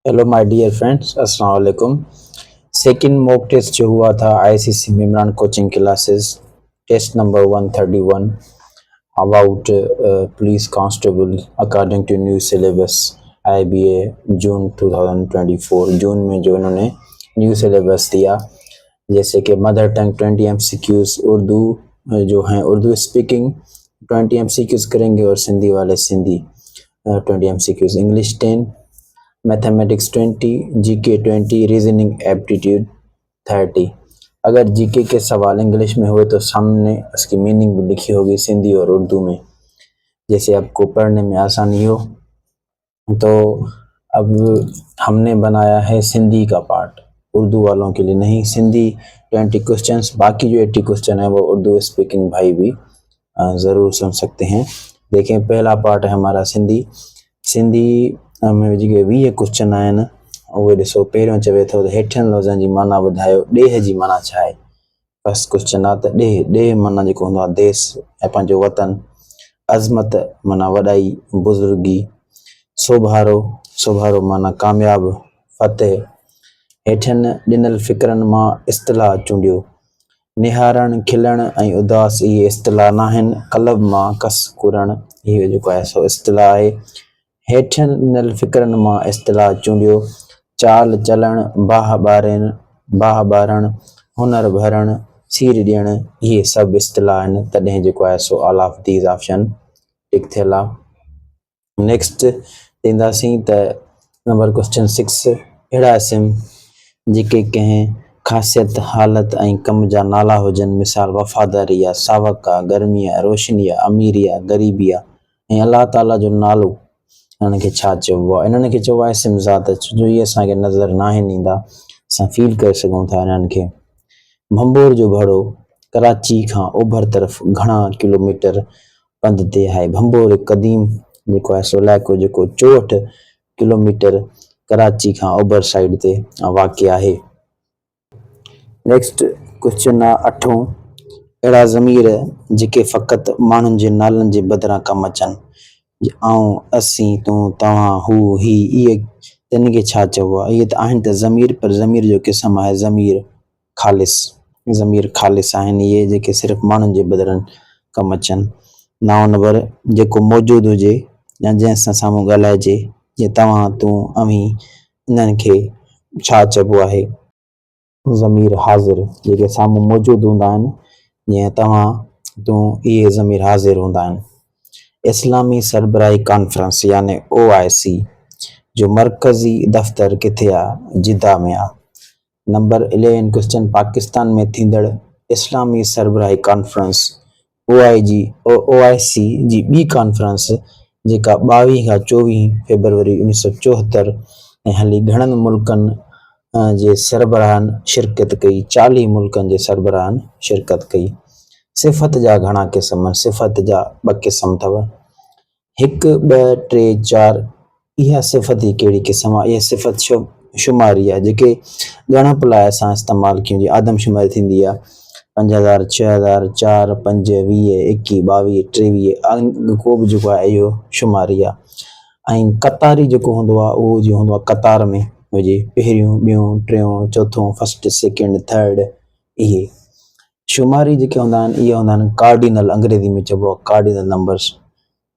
Hello my dear friends, अस्सलाम वालेकुम। Second mock test जो हुआ था ICC Imran coaching classes, test number 131 about police constable according to new syllabus IBA June 2024। जून में जो इन्होंने न्यू सिलेबस दिया, जैसे कि मदर टंग 20 एमसीक्यूज, उर्दू जो हैं उर्दू स्पीकिंग 20 एमसीक्यूज करेंगे और सिंधी वाले Sindhi 20 MCQs, English 10, mathematics 20, GK 20, reasoning aptitude 30। अगर जीके के सवाल इंग्लिश में हुए तो सामने उसकी मीनिंग भी लिखी होगी सिंधी और उर्दू में, जैसे आपको पढ़ने में आसानी हो। तो अब हमने बनाया है सिंधी का पार्ट, उर्दू वालों के लिए नहीं। सिंधी 20 क्वेश्चंस, बाकी जो 80 क्वेश्चन है वो उर्दू स्पीकिंग भाई भी ज़रूर सुन सकते हैं। देखें, पहला पार्ट है हमारा सिंधी। सिंधी में जेके 20 क्वेश्चन आहिनि उहे ॾिसो। पहिरियों चवे थो त हेठियनि लफ़्ज़नि जी माना ॿुधायो, ॾेह जी माना छा आहे। फर्स्ट क्वेश्चन आहे त ॾेह माना जेको हूंदो आहे देश ऐं पंहिंजो वतन। अज़मत माना वॾाई बुज़ुर्गी। सोभारो माना कामयाब फतेह। हेठियनि ॾिनल फ़िक्रनि मां इस्तिलाह चूंडियो। निहारण खिलण ऐं उदास इहे इस्तिलाह न आहिनि। क़ल्ब मां कस कुरण इहो जेको आहे सो इस्तिलाह आहे। हेठियनि ॾिनल फ़िक्रनि मां इस्तिलाह चूंडियो। चाल चलण, बाह ॿारण, हुनर भरण, सीर ॾियण, इहे सभु इस्तिलाह आहिनि। तॾहिं जेको आहे so all of these option tick थियल आहे। नेक्स्ट ईंदासीं त नंबर क्वेश्चन 6, अहिड़ा इस्म जेके कंहिं ख़ासियत, हालत ऐं कम जा नाला हुजनि। मिसाल वफ़ादारी आहे, सावक आहे, गर्मी आहे, रोशनी आहे, अमीरी आहे, ग़रीबी आहे। ऐं अलाह ताला जो नालो, इन्हनि खे छा चइबो आहे? इन्हनि खे चइबो आहे इस्म ज़ात, छो जो इहे असांखे नज़र न आहिनि ईंदा, असां फील करे सघूं था इन्हनि खे। भंबोर जो भड़ो कराची खां ओभर तरफ़ घणा किलोमीटर पंध ते आहे? भंबोर हिकु क़दीम जेको आहे सो इलाइक़ो जेको 64 किलोमीटर कराची खां ओभर साइड ते वाक़िअ आहे। नेक्स्ट क्वेश्चन आहे 8, अहिड़ा ज़मीर जेके फ़क़ति माण्हुनि जे नालनि जे बदिरां कमु अचनि। आऊं, असीं, तूं, तव्हां, हू, ही, इहे तिन खे छा चइबो आहे? इहे त आहिनि त ज़मीर, पर ज़मीर जो क़िस्म आहे ज़मीर ख़ालिस आहिनि इहे जेके सिर्फ़ु माण्हुनि जे बदिरां कमु अचनि। 9 नंबर, जेको मौजूदु हुजे या जंहिंसां साम्हूं ॻाल्हाइजे, जीअं तव्हां, तूं, अव्हीं, इन्हनि खे छा चइबो आहे? ज़मीर हाज़िर। जेके साम्हूं मौजूदु हूंदा आहिनि, जीअं तव्हां, तूं, इहे ज़मीर हाज़िर हूंदा आहिनि। इस्लामी सरबराही कॉन्फ्रेंस यानी OIC जो मरकज़ी दफ़्तर किथे आहे? जिद्दा में आहे। नंबर 11 क्वेश्चन, पाकिस्तान में थींदड़ इस्लामी सरबराही कॉन्फ्रेंस OIC जी ॿी कॉन्फ्रेंस, जेका 22 खां 24 फरवरी 1974 ऐं हली, घणनि मुल्कनि जे सरबराहनि शिरकत कई? 40 मुल्कनि जे सरबराहनि शिरकत कई। सिफ़त जा घणा क़िस्म? सिफ़त जा 2 क़िस्म अथव, 1, 2, 3, 4। इहा सिफ़त ई कहिड़ी क़िस्म आहे? इहा सिफ़त शुमारी आहे, जेके ॻणप लाइ असां इस्तेमालु कयूं। जीअं आदमशुमारी थींदी आहे 5000, 6000, 4, 5, 20, 21, 22, 23, को बि जेको आहे इहो शुमारी आहे। ऐं क़तारी जेको हूंदो आहे उहो जीअं हूंदो आहे कतार में हुजे, पहिरियों, ॿियों, टियों, चौथों, फर्स्ट, सेकेंड, थर्ड। इहे शुमारी जेके हूंदा आहिनि इहे हूंदा आहिनि कार्डिनल, अंग्रेज़ी में चइबो आहे कार्डिनल नंबर्स।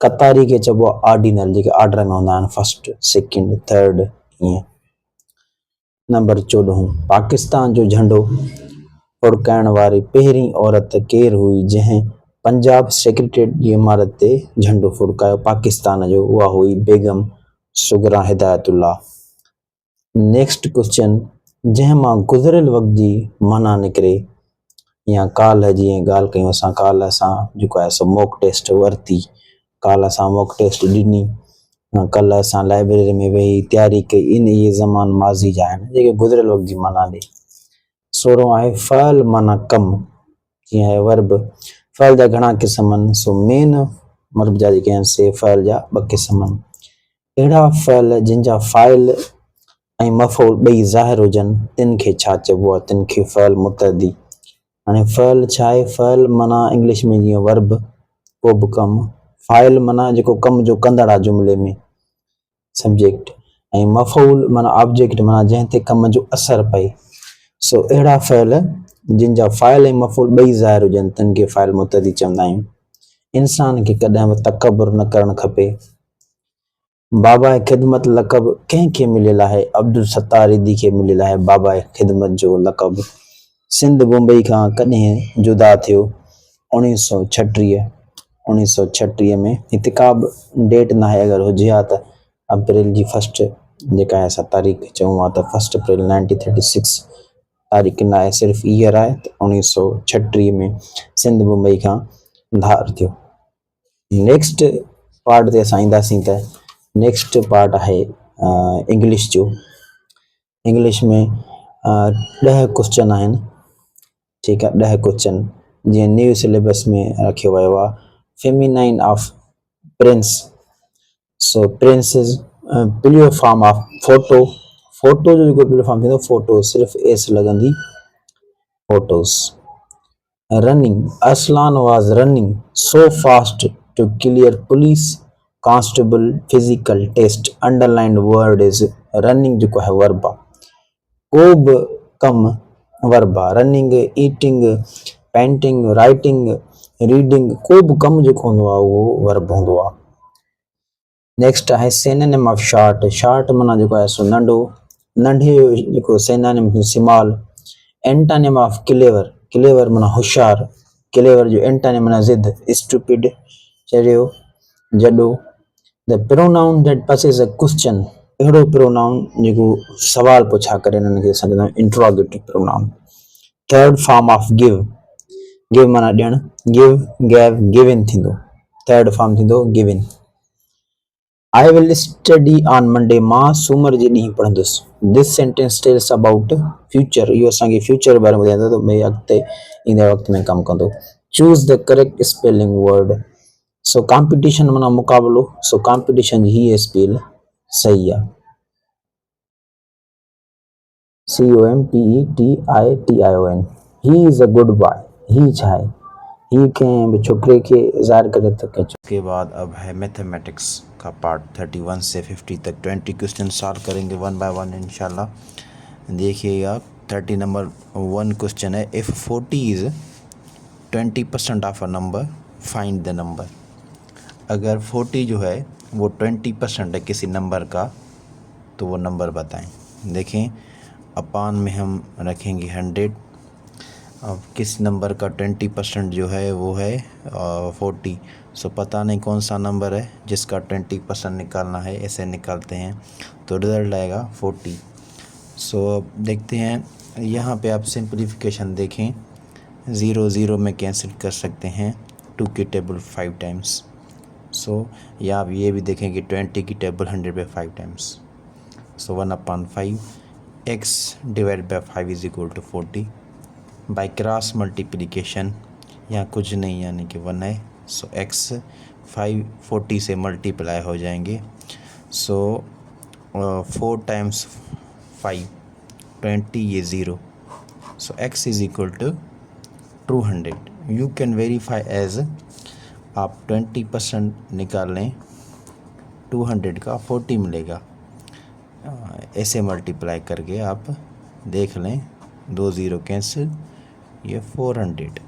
कतारी खे चइबो आहे ऑर्डिनल, जेके ऑर्डर में हूंदा आहिनि, फर्स्ट, सेकेंड, थर्ड, ईअं। नंबर 14, पाकिस्तान जो झंडो फड़काइण वारी पहिरीं औरत केरु हुई, जंहिं पंजाब सेक्रेटेरिएट जी इमारत ते झंडो फड़कायो पाकिस्तान जो? उहा हुई बेगम सुगरा हिदायतुल्लाह। नेक्स्ट क्वेश्चन, जंहिं मां गुज़िरियल वक़्त जी माना निकिरे, या काल्ह, जीअं ॻाल्हि कयूं असां, काल्ह असां जेको आहे सो मॉक टेस्ट वरिती, काल्ह असां मॉक टेस्ट ॾिनी, कल्ह असां लाइब्रेरी में वेही तयारी कई। इहे ज़मान माज़ी जा आहिनि जेके गुज़िरियल वक़्त जी माना ॾे। 16 आहे फ़अल माना कमु, जीअं आहे वर्ब। फ़अल जा घणा क़िस्म आहिनि? सो मेन वर्ब जा जेके आहिनि से फ़अल जा 2 क़िस्म आहिनि। अहिड़ा फ़अल जिन जा फ़ाइल ऐं मफ़ऊल ॿई ज़ाहिर हुजनि, तिन खे छा चइबो आहे? तिन खे फ़अल मुतअद्दी। हाणे फ़अल छा आहे? फ़अल माना इंग्लिश में जीअं वर्ब, को बि कमु। फ़ाइल माना जेको कम जो कंदड़ आहे जुमिले में, सब्जेक्ट। ऐं मफ़ऊल माना ऑब्जेक्ट माना जंहिं ते कम जो असर पए। सो अहिड़ा फ़इल जिन जा फ़ाइल ऐं मफ़ऊल ॿई ज़ाहिर हुजनि तिन खे फ़ाइल मुतदी चवंदा आहियूं। इंसान खे कॾहिं बि तकबुर न करणु खपे। बाबा ख़िदमत लक़ब कंहिंखे मिलियल आहे? अब्दुल सत्तार ईदी खे मिलियल आहे बाबा ख़िदमत जो लक़ब। सिंध मुंबई खां कॾहिं जुदा थियो? 1936। 1936 में हिते का बि डेट न आहे, अगरि हुजे हा त अप्रैल जी फर्स्ट जेका आहे असां तारीख़ चऊं हा त 1 अप्रैल 1936 तारीख़ न आहे, सिर्फ़ु ईयर आहे त 1936 में सिंध मुंबई खां धार थियो। नेक्स्ट पार्ट ते असां ईंदासीं त नेक्स्ट पार्ट आहे इंग्लिश जो। इंग्लिश में 10 क्वेश्चन आहिनि, ठीकु आहे, 10 क्वेश्चन जीअं न्यू सिलेबस में रखियो वियो आहे। Feminine of prince. So prince is plural form of photo. Photo जो जेको प्लूरल फॉर्म थींदो फोटो, सिर्फ़ु एस लॻंदी, photos. Running. Aslan was running so fast to clear police constable physical test. Underlined word is running जेको है verb आहे। को बि कम verb आहे। Running, eating, painting, writing, reading, को बि कम जेको हूंदो आहे उहो verb हूंदो आहे। नेक्स्ट आहे सिनोनिम ऑफ शॉर्ट। शॉर्ट माना जेको आहे सो नंढो, नंढे जो जेको synonym small. Antonym of clever. Clever माना होशियार। क्लेवर जो एंटोनिम माना ज़िद, स्टूपिड, चरियो, जॾो। The pronoun that poses a question. अहिड़ो प्रोनाउन जेको सवाल पुछा करे, हिननि खे असां चवंदा आहियूं interrogative pronoun. Third form of give. Give माना ॾियणु, गिव, गैव, गिवन थींदो। थर्ड फॉर्म थींदो given. I will study on Monday। मां सूमर जे ॾींहुं पढ़ंदुसि। This sentence tells about future। इहो असांखे फ्यूचर जे बारे में ॿुधाईंदो त भई अॻिते ईंदड़ वक़्त में कमु कंदो। Choose the correct spelling word। So competition माना मुक़ाबलो। सो कॉम्पिटिशन जी हीअ स्पेल सही आहे, COMPETITION। He is a good boy. ही छा आहे? ही कंहिं बि छोकिरे खे ज़ाहिर करे थो के। उसके बाद अब है मैथमेटिक्स का पार्ट 31 से 50 तक 20 क्वेश्चन सॉल्व करेंगे वन बाय वन इंशाल्लाह। देखिएगा 30 नंबर 1 क्वेश्चन है, if 40 is 20% of a number find the number. अगर 40 जो है वो 20% है किसी नंबर का तो वो नंबर बताएं। देखें अपान में हम रखेंगे 100। अब किस नंबर का 20% जो है वो है 40। सो पता नहीं कौन सा नंबर है जिसका 20% निकालना है, ऐसे निकालते हैं तो रिज़ल्ट आएगा 40। सो अब देखते हैं, यहाँ पे आप सिंप्लीफिकेशन देखें, 0 0 में कैंसिल कर सकते हैं, 2 की टेबल 5 टाइम्स। सो या आप ये भी देखें कि 20 की टेबल 100 पे 5 times. So 1/5 x divide by 5 is equal to 40। By cross multiplication यहाँ कुछ नहीं यानी कि 1 है। सो x 40 से मल्टीप्लाई हो जाएंगे। सो 4 टाइम्स 5 20, ये 0। So x is equal to 200। You can verify as, आप 20% निकाल लें 200 का 40 मिलेगा, ऐसे मल्टीप्लाई करके आप देख लें, 2 0 कैंसिल, ये 400।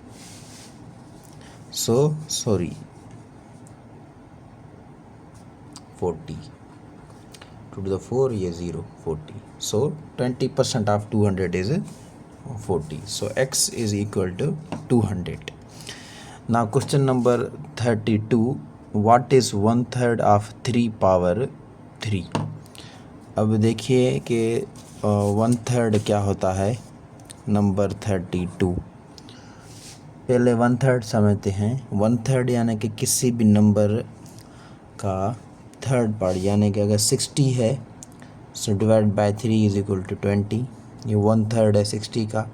सो सॉरी 40 2 to the 4, ये 0 40। So 20% of 200 is 40। So x is equal to 200। Now question number 32, what is 1/3 of 3 power 3। अब देखिए कि 1/3 क्या होता है, नंबर 32। पहले 1/3 समझते हैं। 1/3 यानी कि किसी भी नंबर का थर्ड पार्ट, यानी कि अगर 60 है so divide by 3 is equal to 20। ये 1/3 है 60 का।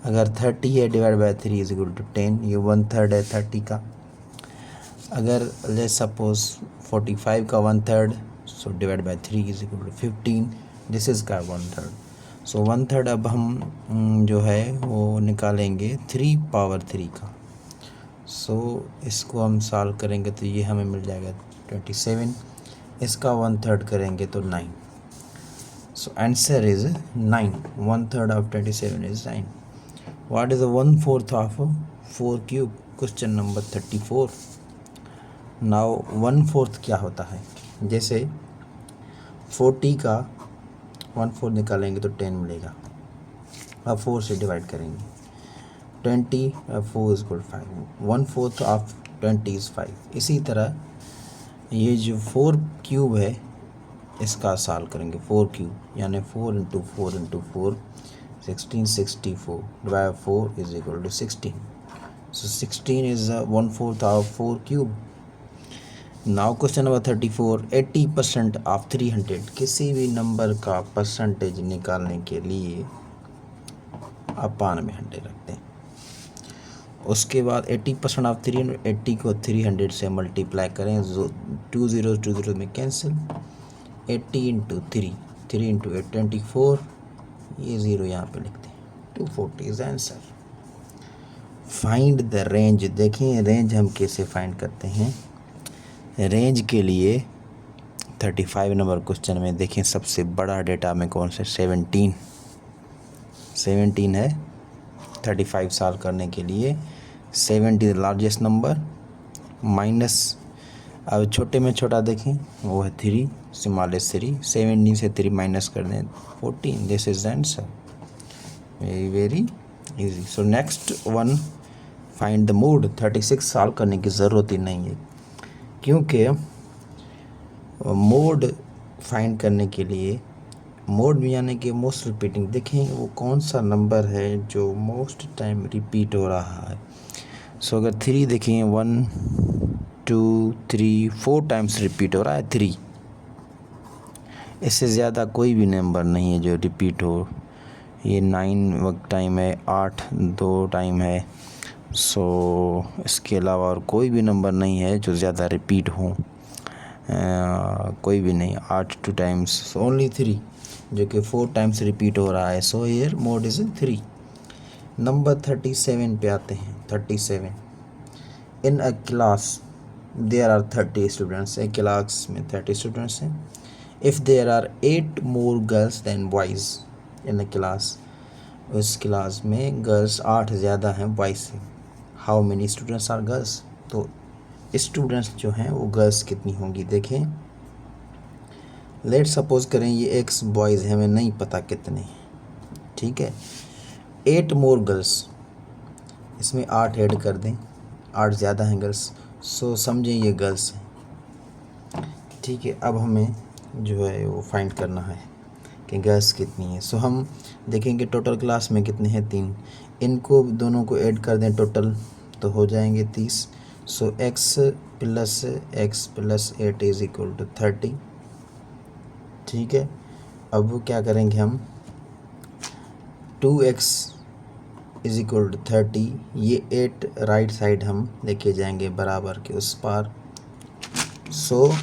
अगर 30 है divide by 3 is equal to 10। ये 1/3 है 30 का। अगर लेट्स सपोज 45 का 1/3 so divide by 3 is equal to 15। This is का 1/3। सो 1/3 अब हम जो है वो निकालेंगे 3 पावर 3 का। सो इसको हम सॉल्व करेंगे तो ये हमें मिल जाएगा 27। इसका 1/3 करेंगे तो 9। So answer is 9. 1/3 of 27 is 9. What is the 1/4 of 4 cube? Question number 34. Now 1/4 क्या होता है? जैसे 40 का 1/4 निकालेंगे तो 10 मिलेगा। अब 4 से डिवाइड करेंगे। 20 4 is equal to 5. 1/4 of 20 is 5. इसी तरह ये जो 4 क्यूब है इसका सॉल्व करेंगे। 4 क्यूब यानी 4 × 4 × 4 16 64 divide 4 is equal to 16. So 16 is 1/4 of 4 cube. Now question number 34. 80% of 300. किसी भी नंबर का परसेंटेज निकालने के लिए अपान में 100 रखते हैं। उसके बाद 80% ऑफ 300, 80 को 300 से मल्टीप्लाई करें, 2 0 में कैंसिल। 80 × 3, 3 × 8 24, ये 0 यहाँ पे लिखते हैं। 240 is answer. Find the range. देखें रेंज हम कैसे फाइंड करते हैं। रेंज के लिए 35 नंबर क्वेश्चन में देखें सबसे बड़ा डेटा में कौन सा? 17 है। 35 सॉल्व करने के लिए 70 लार्जेस्ट नंबर माइनस, अब छोटे में छोटा देखें वो है 3, स्मॉलेस्ट 3। 17 से 3 माइनस कर दें 14। This is the answer. Very easy. So next one, find the mode. 36 solve करने की ज़रूरत ही नहीं है, क्योंकि मोड फाइंड करने के लिए मोड में यानी कि मोस्ट रिपीटिंग, देखें वो कौन सा नंबर है जो मोस्ट टाइम रिपीट हो रहा है। सो अगर 3 देखें 1 2 3 4 टाइम्स रिपीट हो रहा है 3। इससे ज़्यादा कोई भी नंबर नहीं है जो रिपीट हो। ये 9 वक्त टाइम है, 8 2 टाइम है। सो इसके अलावा और कोई भी नंबर नहीं है जो ज़्यादा रिपीट हो। कोई भी नहीं। 8 2 टाइम्स, ओनली 3 जो कि 4 टाइम्स रिपीट हो रहा है। So here mode is 3। Number 37 पे आते हैं। 37 in a class there are 30 students. एक क्लास में 30 स्टूडेंट्स हैं। If there are 8 more girls than boys in a class, उस क्लास में गर्ल्स 8 ज़्यादा हैं बॉयज़ से। How many students are girls? तो स्टूडेंट्स जो हैं वो गर्ल्स कितनी होंगी? देखें, लेट सपोज करें ये x बॉयज़ हैं, हमें नहीं पता कितने, ठीक है। 8 मोर गर्ल्स, इसमें 8 ऐड कर दें, 8 ज़्यादा हैं गर्ल्स। सो समझें ये गर्ल्स हैं, ठीक है। अब हमें जो है वो फाइंड करना है कि गर्ल्स कितनी है। सो हम देखेंगे टोटल क्लास में कितने हैं 3। इनको दोनों को ऐड कर दें टोटल तो हो जाएंगे 30। सो x + 8 इज़ इक्वल टू 30, ठीक है। अब क्या करेंगे हम, 2x इज़ इक्वल टू 30, ये 8 राइट साइड हम लेके जाएंगे बराबर के उस पार। सो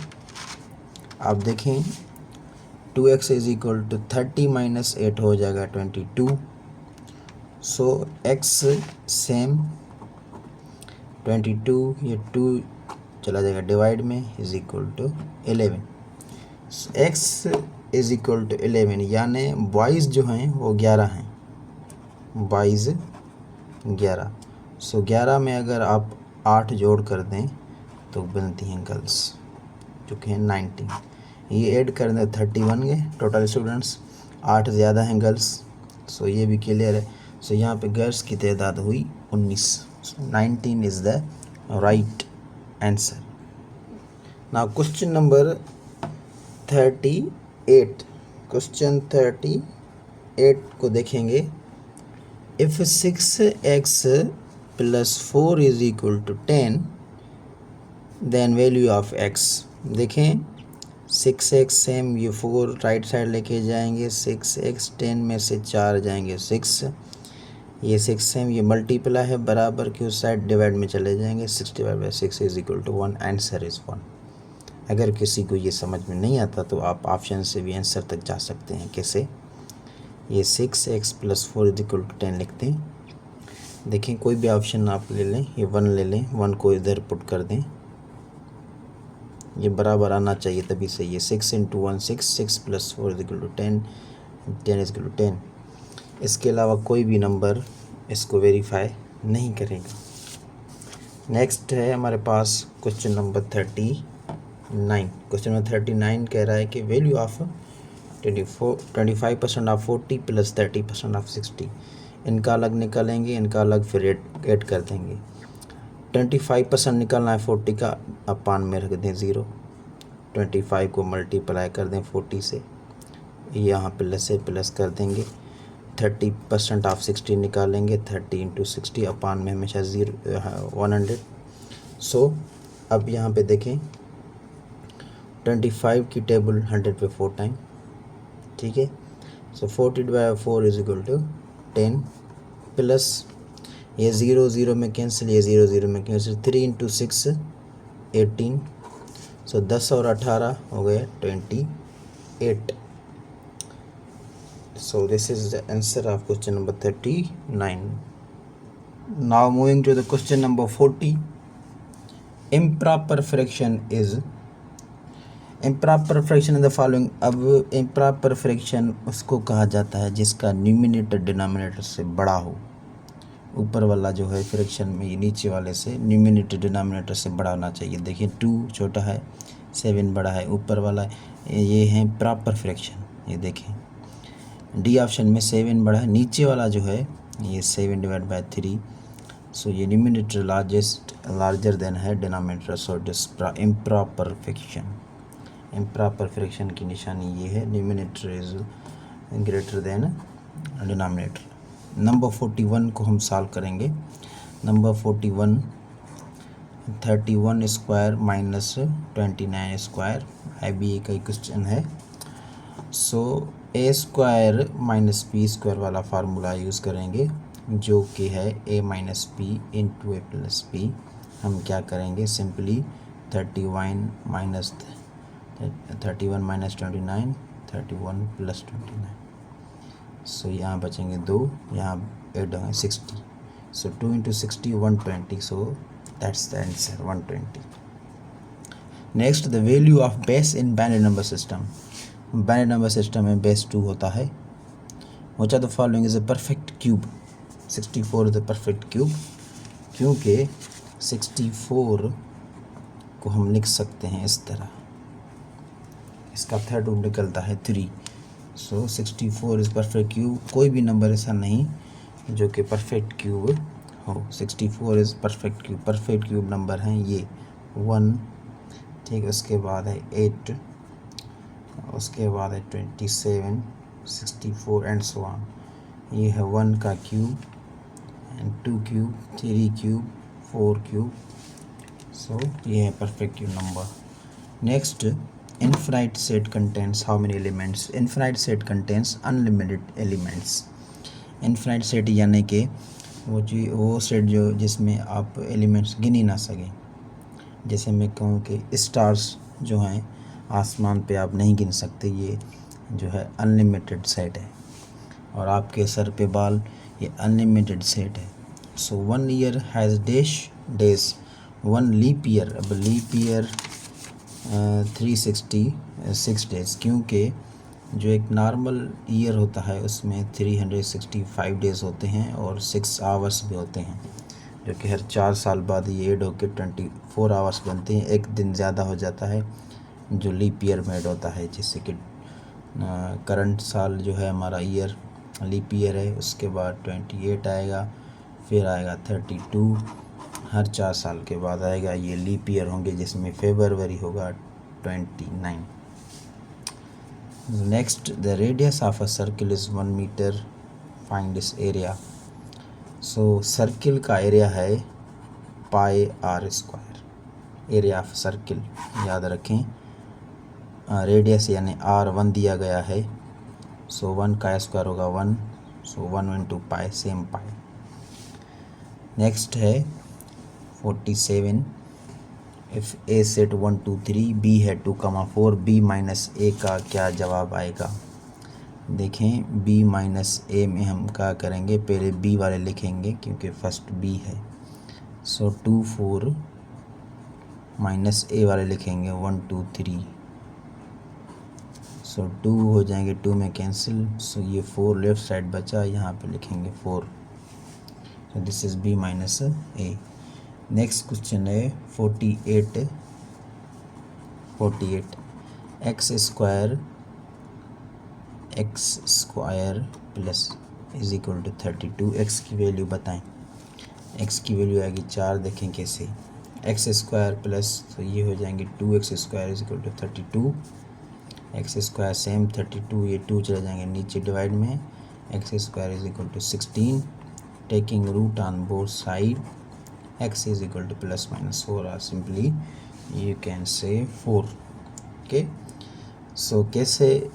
आप देखें 2x इज़ इक्वल टू 30 - 8 हो जाएगा 22। सो x सेम 22, ये 2 चला जाएगा डिवाइड में, is equal to 11। x is equal to 11 यानी बॉयज़ जो हैं वो 11 हैं, बॉयज़ 11। सो 11 में अगर आप 8 जोड़ कर दें तो बनती हैं गर्ल्स जो कि हैं 19। ये ऐड कर दें 30 बन गए टोटल स्टूडेंट्स, 8 ज़्यादा हैं गर्ल्स। सो ये भी क्लियर है। सो यहाँ पे गर्ल्स की तादाद हुई 19। 19 is the right answer. Now question number 38। Question 38 को देखेंगे। If 6x + 4 is equal to 10 then value of x। देखें 6x सेम, ये 4 राइट साइड लेके जाएंगे, 6x 10 में से 4 जाएंगे 6, ये 6 सेम, ये मल्टीप्लाई है बराबर के उस साइड डिवाइड में चले जाएंगे। 6/6 is equal to 1। Answer is 1। अगर किसी को ये समझ में नहीं आता तो आप ऑप्शन से भी आंसर तक जा सकते हैं। कैसे? ये 6x + 4 इज़ इक्वल टू 10 लिखते हैं। देखें कोई भी ऑप्शन आप ले लें, ये 1 ले लें, 1 को इधर पुट कर दें, ये बराबर आना चाहिए तभी सही है। 6 into 1 6, 6 plus 4 is equal to 10, 10 is equal to 10। इसके अलावा कोई भी नंबर इसको वेरीफाई नहीं करेगा। नेक्स्ट है हमारे पास क्वेश्चन नंबर 39। क्वेश्चन नंबर 39 कह रहा है कि value of 25% of 40 plus 30% of 60। इनका अलग निकालेंगे, इनका अलग फिर ऐड कर देंगे। 25% निकालना है 40 का, अपान में रख दें 0। 25 को मल्टीप्लाई कर दें 40 से, यहाँ प्लस से प्लस कर देंगे। 30% ऑफ 60 निकालेंगे, 30 इंटू 60, अपान में हमेशा 100। सो अब यहाँ पे देखें 25 की टेबल 100 पे 4 टाइम, ठीक है। सो 40/4 इज इक्वल टू 10 प्लस ये 0 0 में कैंसिल, ये 0 0 में कैंसिल, 3 इंटू 6 18। सो 10 और 18 हो गया 28। So this is the answer of question number 39. Now moving to the question number 40. Improper fraction is improper fraction in the following. अब improper fraction उसको कहा जाता है जिसका न्यूमिनेटर डिनोमिनेटर से बड़ा हो। ऊपर वाला जो है फ्रैक्शन में ये नीचे वाले से न्यूमिनेटर डिनोमिनेटर से बड़ा होना चाहिए। देखिए 2 छोटा है, 7 बड़ा है, ऊपर वाला ये है प्रॉपर फ्रैक्शन। ये देखें डी ऑप्शन में 7 बड़ा है, नीचे वाला जो है ये 7/3। सो ये न्यूमिनेटर लार्जर देन है denominator, so it is improper fraction. Improper fraction की निशानी ये है, numerator is greater than denominator. Number 41 को हम सॉल्व करेंगे। Number 41 31 square minus 29 square IBA का क्वेश्चन है। सो ए स्क्वायर माइनस बी स्क्वायर वाला फार्मूला यूज़ करेंगे जो कि है a minus P into A plus P. हम क्या करेंगे, सिंपली 31 माइनस 29, 31 प्लस 29। सो यहाँ बचेंगे 2, यहाँ ऐड होंगे 60। सो 2 into 60 120। So that's the answer 120। Next the value of base in binary number system. Binary number system में बेस 2 होता है। Which of the following is a perfect cube. 64 is a perfect cube क्योंकि 64 को हम लिख सकते हैं इस तरह, इसका थर्ड रूट निकलता है 3। सो 64 इज परफेक्ट क्यूब। कोई भी नंबर ऐसा नहीं जो कि परफेक्ट क्यूब हो। 64 is perfect cube. Perfect cube number हैं ये 1, ठीक, उसके बाद है 8, उसके बाद है 27, 64 एंड सो ऑन। ये है 1 का cube and 2 cube, 3 cube, 4 cube. So ये है perfect cube number. Next, infinite set contains how many elements. Infinite set contains unlimited elements. Infinite set यानी कि वो सेट जो जिसमें आप एलिमेंट्स गिन ही ना सकें। जैसे मैं कहूँ कि स्टार्स जो हैं आसमान पे आप नहीं गिन सकते, ये जो है अनलिमिटेड सेट है। और आपके सर पे बाल, ये अनलिमिटेड सेट है। So 1 year has dash days, 1 leap year. अब लीप ईयर 366 डेज, क्योंकि जो एक नॉर्मल ईयर होता है उसमें 365 डेज़ होते हैं और 6 आवर्स भी होते हैं, जो कि हर 4 साल बाद ये ऐड होकर 24 आवर्स बनते हैं। एक दिन ज़्यादा हो जाता है जो लीप ईयर में ऐड होता है। जैसे कि करंट साल जो है हमारा ईयर लीप ईयर है, उसके बाद 28 आएगा, फिर आएगा 32, हर 4 साल के बाद आएगा ये लीप ईयर होंगे, जिसमें फरवरी होगा 29। Next, the radius of a circle is 1 meter, find इस एरिया। सो सर्किल का एरिया है πr²। एरिया ऑफ सर्किल याद रखें। रेडियस यानी r1 दिया गया है, सो 1 का स्क्वायर होगा 1, सो 1 इंटू पाई, सेम पाई। नेक्स्ट है 47, इफ़ ए सेट 1 2 3, बी है 2,4, बी माइनस ए का क्या जवाब आएगा। देखें बी माइनस ए में हम क्या करेंगे, पहले बी वाले लिखेंगे क्योंकि फर्स्ट बी है। सो 2 4 माइनस ए वाले लिखेंगे 1 2 3, सो 2 हो जाएंगे, 2 में कैंसिल, सो ये 4 लेफ्ट साइड बचा, यहाँ पे लिखेंगे 4, so this is B minus A. Next question है 48 x square plus is equal to 32। X की वैल्यू बताएं। एक्स की वैल्यू आएगी 4, देखें कैसे, एक्स स्क्वायर प्लस, तो ये हो जाएंगे 2x square is equal to 32, x square same 32, ये 2 चले जाएंगे नीचे डिवाइड में, x square is equal to 16, taking root on both side, x is equal to plus minus 4 or simply you can say 4। Okay, सो कैसे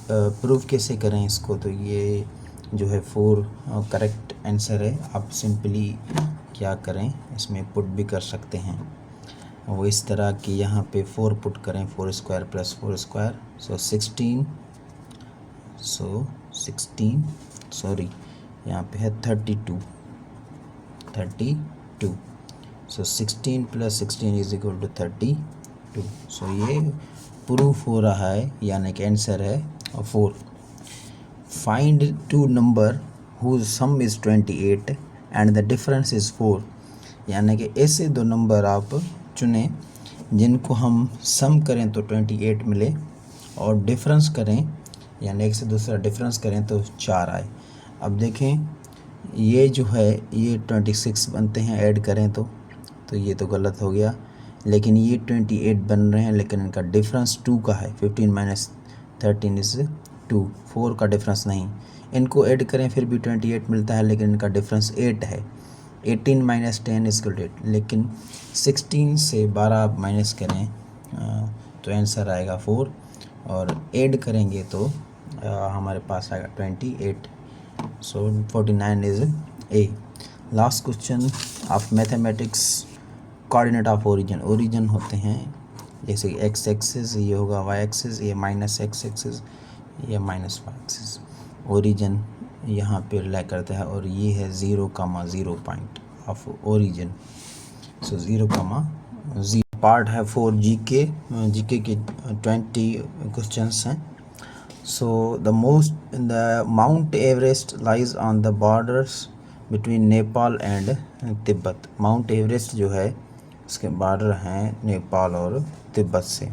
proof कैसे करें इसको, तो ये जो है 4 करेक्ट आंसर है। आप सिंपली क्या करें, इसमें पुट भी कर सकते हैं वो इस तरह कि यहाँ पे 4 पुट करें, 4 स्क्वायर प्लस 4 स्क्वायर, सो 16, सॉरी यहाँ पे है 32, सो 16 प्लस 16 इज इक्वल टू 32, सो ये प्रूफ हो रहा है, यानी कि आंसर है 4। Find 2 number whose sum is 28 and the difference is 4, यानी कि ऐसे 2 नंबर आप चुनें जिनको हम सम करें तो 28 मिले और डिफरेंस करें, यानी एक से दूसरा डिफरेंस करें तो 4 आए। अब देखें ये जो है ये 26 बनते हैं, ऐड करें तो ये तो गलत हो गया, लेकिन ये 28 बन रहे हैं, लेकिन इनका डिफरेंस 2 का है, 15 माइनस 13 इज़ 2, 4 का डिफरेंस नहीं। इनको ऐड करें फिर भी 28 मिलता है, लेकिन इनका डिफरेंस 8 है, 18 माइनस 10 इज इक्वल टू 8, लेकिन 16 से 12 माइनस करें तो आंसर आएगा 4, और ऐड करेंगे तो हमारे पास आएगा 28, सो 49 is a. Last question of mathematics, coordinate of origin होते हैं, जैसे एक्स एक्सिस ये होगा, वाई एक्सिस ये माइनस एक्स एक्सिस, ये माइनस वाई एक्सिस, ओरिजिन यहाँ पे रिलाई करता है, और ये है 0,0 point of origin, so 0,0। Part है 4 जीके के 20 क्वेश्चंस हैं। So the mount Everest lies on the borders between Nepal and Tibet. Mount Everest जो है इसके बॉर्डर हैं नेपाल और तिब्बत से,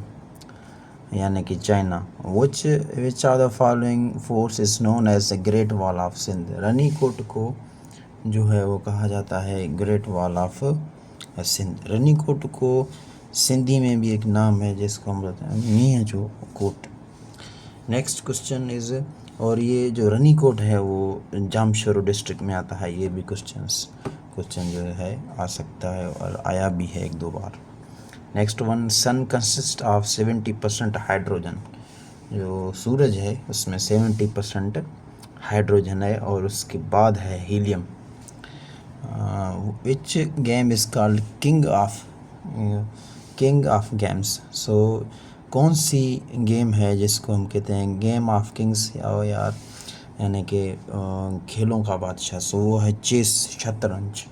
यानी कि China. Which are the following forts is known as the great wall of Sindh. Ranikot को जो है वो कहा जाता है great wall of Sindh. Ranikot को सिंधी में भी एक नाम है जिसको हम बोलते हैं मियाँ जो कोट। नेक्स्ट क्वेश्चन इज़, और ये जो रनीकोट है वो जामशोरो डिस्ट्रिक्ट में आता है, ये भी क्वेश्चन जो है आ सकता है और आया भी है 1-2 बार। Next one, sun consist of 70% hydrogen. जो सूरज है उसमें 70% हाइड्रोजन है और उसके बाद है helium. Which game is called king of games. So कौन सी गेम है जिसको हम कहते हैं गेम ऑफ किंग्स, यार यानी कि खेलों का बादशाह। सो वो है चेस, शतरंज।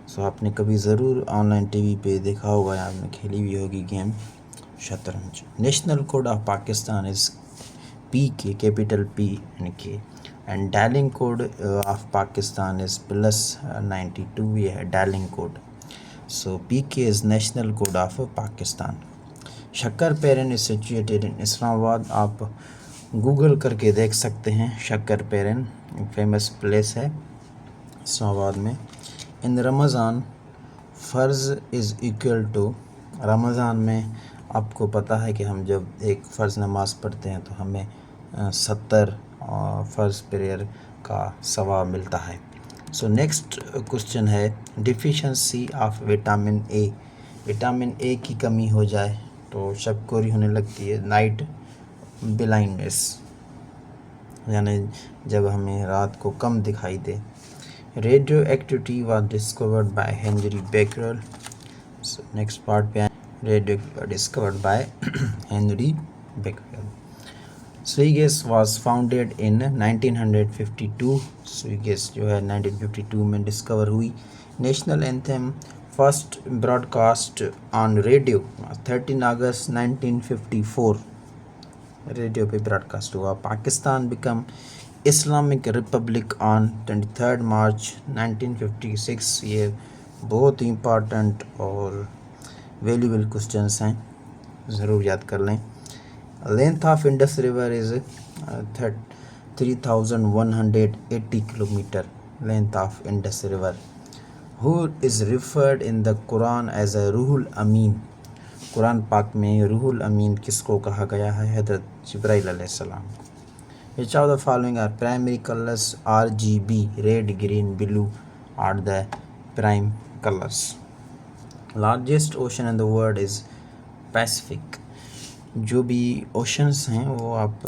सो आपने कभी ज़रूर ऑनलाइन टीवी पे देखा होगा या आपने खेली भी होगी गेम शतरंज। National code of Pakistan is PK, capital P and K, and dialing code of Pakistan is +92, ये है dialing code. So PK is national code of Pakistan. Shakarparian is situated in Islamabad. आप गूगल करके देख सकते हैं, शक्कर पैरन फेमस प्लेस है इस्लामाबाद में। इन रमज़ान फ़र्ज़ इज़ इक्वल टू, रमज़ान में आपको पता है कि हम जब एक फ़र्ज़ नमाज़ पढ़ते हैं तो हमें 70 फ़र्ज़ प्रेयर का सवाब मिलता है। सो नेक्स्ट क्वेश्चन है, deficiency of vitamin A. Vitamin A की कमी हो जाए तो शबकोरी होने लगती है, नाइट ब्लाइंडनेस, यानी जब हमें रात को कम दिखाई दे। Radioactivity was discovered by Henri Becquerel. Next part पे radio discovered by Henri Becquerel. Sui gas was founded in 1952। Sui gas जो है 1952 में डिस्कवर हुई। National anthem first broadcast on radio 13 August 1954 radio पे ब्रॉडकास्ट हुआ। Pakistan became Islamic republic on 23 March 1956। ये बहुत important और वैल्यूबल क्वेश्चंस हैं, ज़रूर याद कर लें। Length of Indus river is 3180 kilometre, length of Indus river. Who is referred in the Quran as a Ruhul Amin, Quran पाक में रूहुल अमीन किसको कहा गया है? हज़रत जिब्राइल अलैहिस्सलाम। Which of the following are primary colors? RGB, red, green, blue are the prime colors. Largest ocean in the world is Pacific. जो भी ओशंस हैं वो आप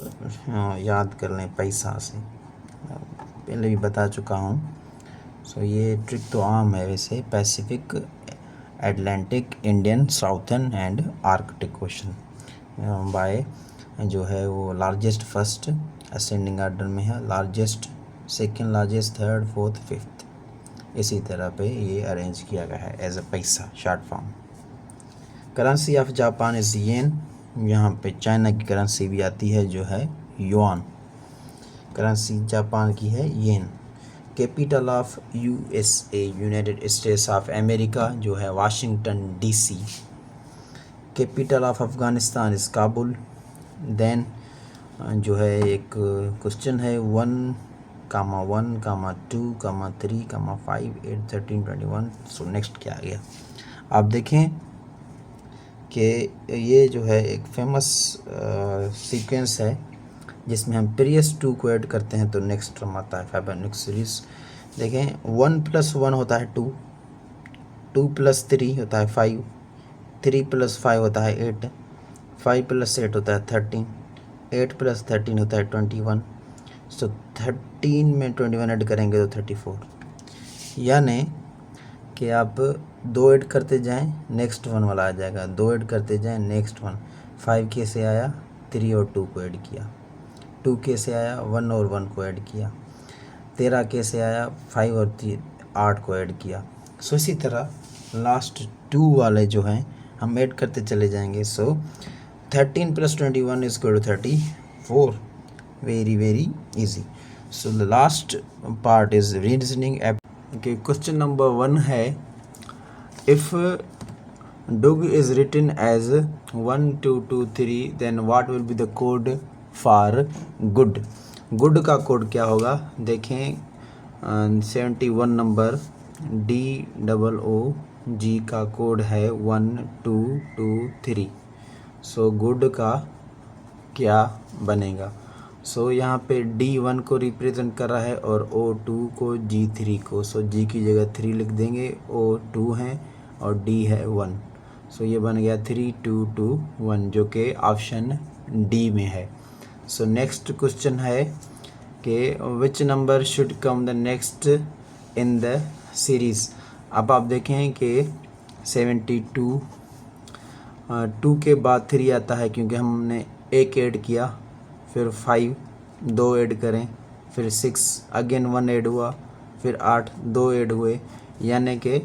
याद कर लें पैसा से, पहले भी बता चुका हूँ। सो ये ट्रिक तो आम है वैसे। Pacific, Atlantic, Indian, Southern and Arctic Ocean by जो है वो लार्जेस्ट फर्स्ट असेंडिंग ऑर्डर में है, largest second, largest third, fourth, fifth, इसी तरह पे ये अरेंज किया गया है as a paisa short form. Currency of Japan is yen, यहाँ पे चाइना की करेंसी भी आती है जो है युआन। करेंसी जापान की है yen. Capital of USA, United States of America जो है Washington DC. Capital of Afghanistan is Kabul. Then जो है एक क्वेश्चन है 1,1,2,3,5, 8, 13, 21। सो नेक्स्ट क्या आ गया आप देखें कि ये जो है एक फेमस सीक्वेंस है जिसमें हम प्रीवियस टू को ऐड करते हैं तो नेक्स्ट टर्म आता है फाइबोनाक्सी सीरीज। देखें 1 + 1 होता है 2, 2 + 3 होता है 5, 3 + 5 होता है 8, 5 + 8 होता है 13, 8 + 13 होता है 21। सो 13 में 21 ऐड करेंगे तो 34, यानी कि आप 2 ऐड करते जाएं नेक्स्ट 1 वाला आ जाएगा, 2 ऐड करते जाएं नेक्स्ट 1। 5 कैसे आया? 3 और 2 को ऐड किया। 2 कैसे आया? 1 और 1 को ऐड किया। 13 कैसे आया? 5 और 3, 8 को ऐड किया। सो इसी तरह लास्ट 2 वाले जो हैं हम ऐड करते चले जाएंगे। So 13 + 21 is equal to 34। Very easy. So the last part is reasoning. Question number 1 है, if dug is written as 1 2 2 3 then what will be the code for good. Good का कोड क्या होगा? देखें 71 नंबर DOOG का code है 1 2 2 3। So good का क्या बनेगा? सो यहाँ पे D1 को रिप्रेजेंट कर रहा है और O2 को, G3 को। सो G की जगह 3 लिख देंगे, O2 है और D है 1। सो ये बन गया 3 2 2 1 जो कि ऑप्शन D में है। सो नेक्स्ट क्वेश्चन है कि विच number should come the next in the series. अब आप देखें कि 72 2 के बाद 3 आता है क्योंकि हमने 1 ऐड किया, फिर 5 2 ऐड करें, फिर 6 अगेन 1 ऐड हुआ, फिर 8 2 ऐड हुए, यानी कि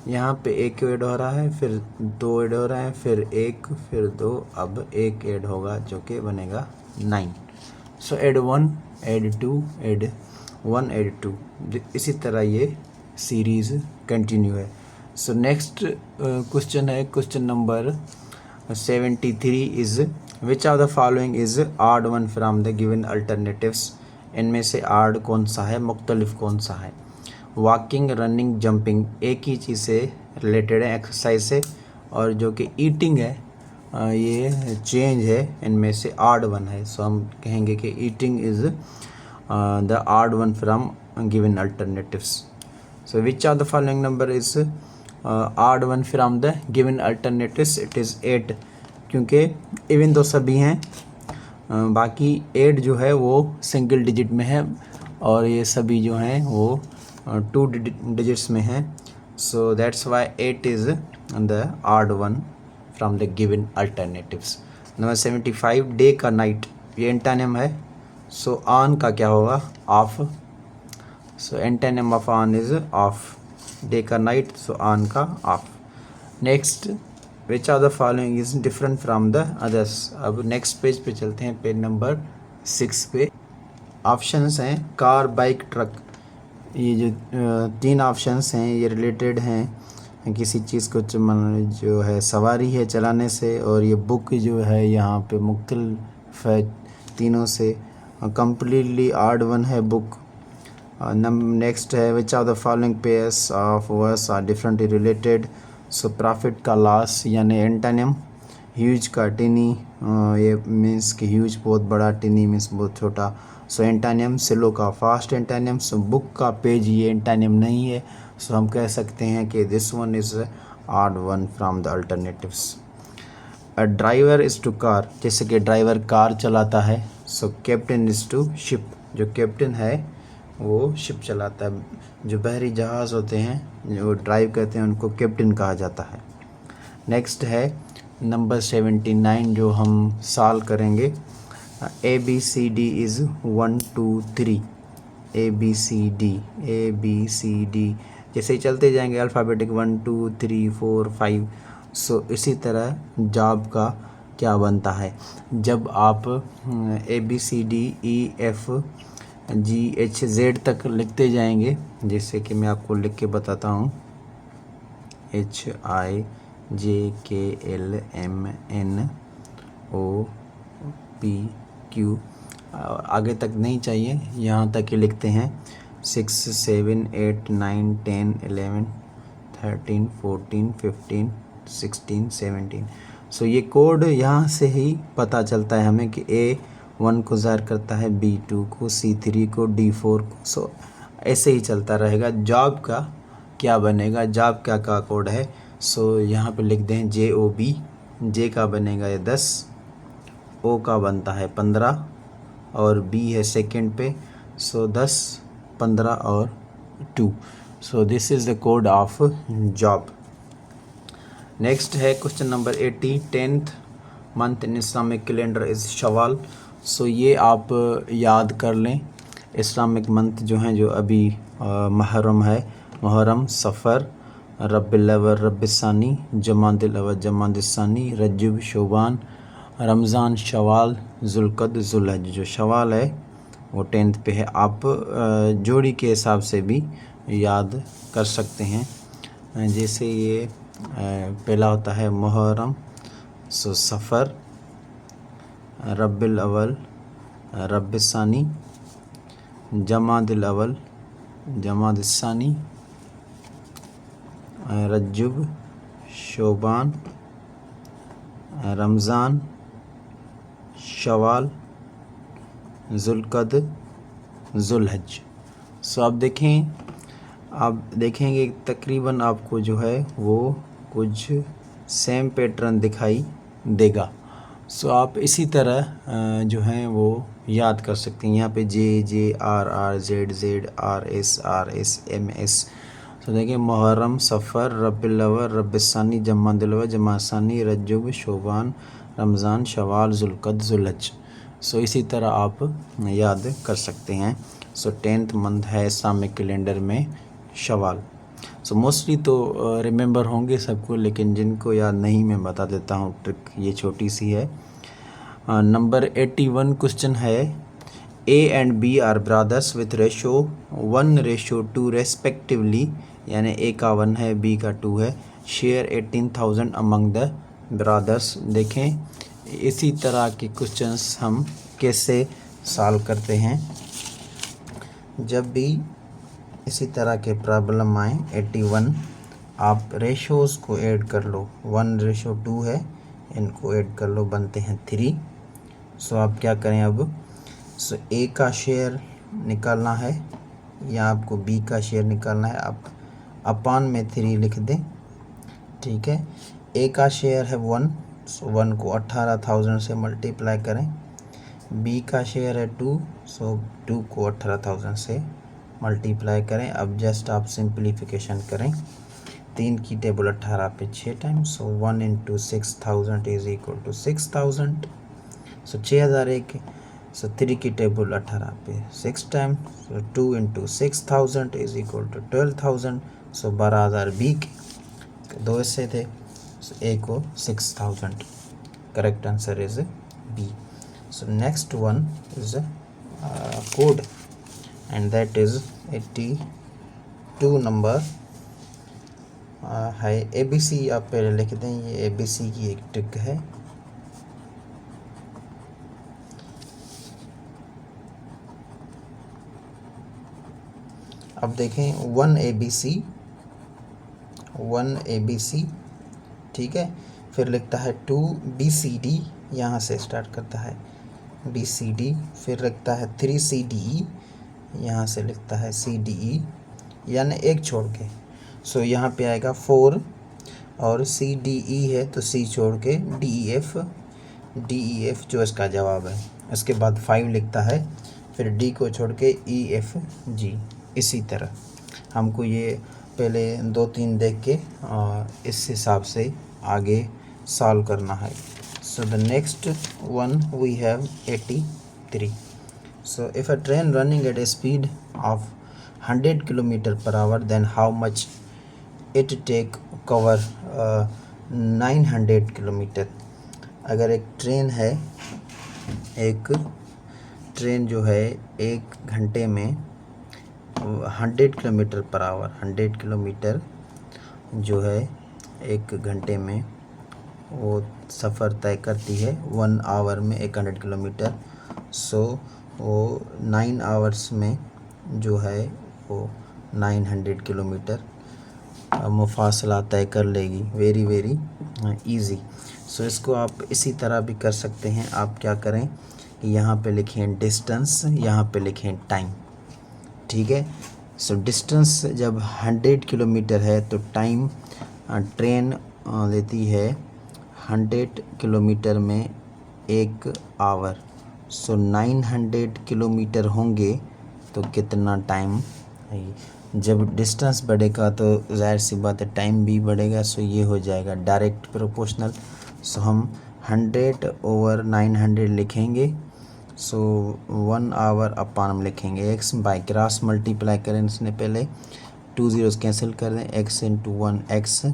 यहाँ पे 1 ऐड हो रहा है, फिर 2 ऐड हो रहा है, फिर 1, फिर 2, अब 1 ऐड होगा जो कि बनेगा 9। So add 1 add 2 add 1 add 2, इसी तरह ये सीरीज़ कंटिन्यू है। सो नेक्स्ट क्वेश्चन है question number 73 is which of the following is odd one from the given alternatives. इनमें से आड कौन सा है, मुख्तलिफ कौन सा है? वॉकिंग, रनिंग, जंपिंग एक ही चीज़ से रिलेटेड है, एक्सरसाइज से, और जो कि ईटिंग है ये चेंज है, इनमें से आड वन है। सो हम कहेंगे कि eating is the odd one from given alternatives. So which of the following number is odd one from the given alternatives? It is 8, क्योंकि इवन दो सभी हैं, बाकी 8 जो है वो सिंगल डिजिट में है और ये सभी जो हैं वो 2 डिजिट्स में हैं। So that's why 8 is the odd one from the given alternatives. Number 75 day का नाइट, ये एंटानिम है। सो ऑन का क्या होगा? Off. So antonym of on is off. Day का नाइट, सो ऑन का off. Next, which are the following is different from the others. अब next page पे चलते हैं, पेज नंबर 6 पे। ऑप्शंस हैं कार, बाइक, ट्रक। ये जो 3 ऑप्शंस हैं ये रिलेटेड हैं किसी चीज़ को जो है सवारी है चलाने से, और ये बुक जो है यहाँ पे मुख्तलिफ है तीनों से। कम्प्लीटली आड वन है बुक। नेक्स्ट है which are the following pairs of words are differently related. So profit का लॉस यानी एंटोनिम, ह्यूज का टिनी, ये मीन्स कि ह्यूज बहुत बड़ा, टिनी मीन्स बहुत छोटा, सो एंटोनिम। स्लो का फास्ट एंटोनिम। सो बुक का पेज ये एंटोनिम नहीं है, सो हम कह सकते हैं कि this one is odd one from the alternatives. A driver is to car, जैसे कि ड्राइवर कार चलाता है। So captain is to ship, जो कैप्टन है वो शिप चलाता है। जो बहरी जहाज़ होते हैं जो ड्राइव करते हैं उनको कैप्टन कहा जाता है। नेक्स्ट है नंबर 79 जो हम सॉल्व करेंगे। ABCD is 1 2 3। ABCD जैसे ही चलते जाएंगे अल्फ़ाबेटिक 1 2 3 4 5। सो इसी तरह जॉब का क्या बनता है, जब आप ABCDEFGHZ तक लिखते जाएंगे, जैसे कि मैं आपको लिख के बताता हूँ, HIJKLMNOPQ, आगे तक नहीं चाहिए, यहाँ तक ही लिखते हैं। 6 7 8 9 10 11 13 14 15 16 17। सो ये कोड यहाँ से ही पता चलता है हमें कि A1 को ज़ाहिर करता है, B2 को, C3 को, D4 को। सो ऐसे ही चलता रहेगा। जॉब का क्या बनेगा, जॉब क्या का कोड है। सो यहाँ पे लिख दें JOB। J का बनेगा ये 10, O का बनता है 15 और B है सेकंड पे। सो 10 15 और 2। So this is the code of job. Next है question number 80। 10th month in Islamic calendar is Shawwal. सो ये आप याद कर लें, इस्लामिक मंथ जो हैं जो अभी मुहर्रम है, मुहर्रम, सफ़र, रब्बिल अव्वल, रब्बिस्सानी, जमादिल अव्वल, जमादिस्सानी, रजब, शोबान, रमज़ान, शवाल, जुल्क़द, जुल्हज। जो शवाल है वो 10th पे है। आप जोड़ी के हिसाब से भी याद कर सकते हैं, जैसे ये पहला होता है मुहर्रम, सो सफ़र, रब्बिल अव्वल, रब्बिस्सानी, जमादिल अव्वल, जमादिस्सानी, रज्जुब, शोबान, रमज़ान, शवाल, जुल्क़द, जुल्हज। सो आप देखेंगे तकरीबन आपको जो है वो कुछ सेम पैटर्न दिखाई देगा। सो आप इसी तरह जो हैं वो याद कर सकते हैं। यहाँ पे JR ZZ RS MS। सो देखिए मुहर्रम, सफ़र, रब्बिल अव्वल, रब्बिस्सानी, जमादिल अव्वल, जमादिस्सानी, रजब, शोबान, रमज़ान, शवाल, जुल्क़द, जुल्हज। सो इसी तरह आप याद कर सकते हैं। सो 10th मंथ है इस्लामिक कैलेंडर में शवाल। सो मोस्टली तो रिमेंबर होंगे सबको, लेकिन जिनको याद नहीं मैं बता देता हूँ, ट्रिक ये छोटी सी है। नंबर 81 क्वेश्चन है A and B are brothers with ratio 1:2 respectively, यानी A का 1 है, B का 2 है। Share 18,000 among the brothers. देखें इसी तरह के क्वेश्चंस हम कैसे सॉल्व करते हैं। जब भी इसी तरह के प्रॉब्लम आए 81, आप रेशोज़ को ऐड कर लो। 1:2 है, इनको ऐड कर लो, बनते हैं 3। सो आप क्या करें अब, सो A का शेयर निकालना है या आपको B का शेयर निकालना है। आप अपान में 3 लिख दें, ठीक है। A का शेयर है 1, सो 1 को 18,000 से मल्टीप्लाई करें। B का शेयर है 2, सो 2 को 18,000 से मल्टीप्लाई करें। अब जस्ट आप सिंप्लीफिकेशन करें। 3 की टेबल 18 पे 6 times, so 1 × 6,000 is equal to 6,000। So 6,000 एक सो 3 की टेबल 18 पे 6 time, so 2 into 6000 is equal to 12,000। So 12,000 B के दो हिस्से थे, सो ए को 6000। Correct answer is B. So next one is code and that is 82 number है। ABC आप पहले लिख दें, ये ABC की एक ट्रिक है। अब देखें 1ABC, ठीक है। फिर लिखता है 2BCD, यहाँ से स्टार्ट करता है BCD, फिर लिखता है 3CDE, यहाँ से लिखता है CDE, यानी एक छोड़ के। सो यहाँ पे आएगा 4 और CDE है तो C छोड़ के DEF जो इसका जवाब है। इसके बाद 5 लिखता है, फिर D को छोड़ के EFG। इसी तरह हमको ये पहले 2-3 देख के इस हिसाब से आगे सॉल्व करना है। So the next one we have 83। So if a train running at a speed of 100 kilometer per hour, then how much it take cover 900 kilometer. अगर एक ट्रेन है, एक ट्रेन जो है 1 घंटे में 100 किलोमीटर पर आवर, 100 किलोमीटर जो है 1 घंटे में वो सफ़र तय करती है, 1 आवर में 100 किलोमीटर। सो वो 9 आवर्स में जो है वो 900 किलोमीटर मुफासला तय कर लेगी। Very very easy. सो इसको आप इसी तरह भी कर सकते हैं। आप क्या करें कि यहाँ पे लिखें डिस्टेंस, यहाँ पे लिखें टाइम, ठीक है। सो डिस्टेंस जब 100 किलोमीटर है तो टाइम ट्रेन लेती है 100 किलोमीटर में 1 आवर। सो 900 किलोमीटर होंगे तो कितना टाइम है। जब डिस्टेंस बढ़ेगा तो ज़ाहिर सी बात है टाइम भी बढ़ेगा। सो ये हो जाएगा डायरेक्ट प्रोपोर्शनल। सो हम 100/900 लिखेंगे। सो 1 आवर अपान हम लिखेंगे x बाई क्रॉस मल्टीप्लाई करें इसने पहले 2 ज़ीरोस कैंसिल कर दें, x into 1 x,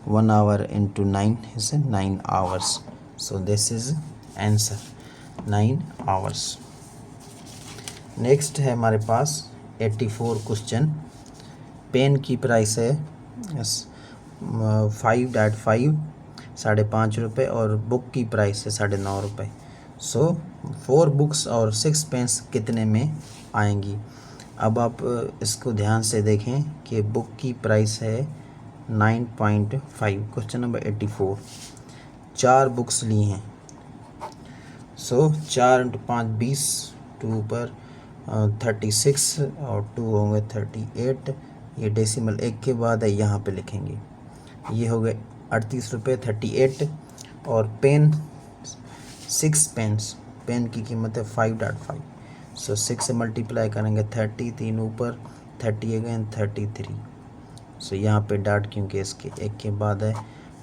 1 our into 9 is 9 hours. So this is answer 9 hours. Next है हमारे पास 84 क्वेश्चन। पेन की प्राइस है 5.5 5.5 रुपये और बुक की प्राइस है 9.5 रुपये। सो 4 बुक्स और 6 पेन्स कितने में आएंगी। अब आप इसको ध्यान से देखें कि बुक की प्राइस है 9.5। क्वेश्चन नंबर 84, 4 बुक्स ली हैं। सो 4 × 5 20, 2 पर 36 और 2 होंगे 38। ये डेसिमल 1 के बाद है, यहाँ पे लिखेंगे। ये हो गए 38 रुपये 38। और पेन 6 पेन्स, पेन की कीमत है 5.5। सो 6 से मल्टीप्लाई करेंगे 30, 3 ऊपर 30 अगेन 33। सो यहाँ पे डॉट क्योंकि इसके 1 के बाद है।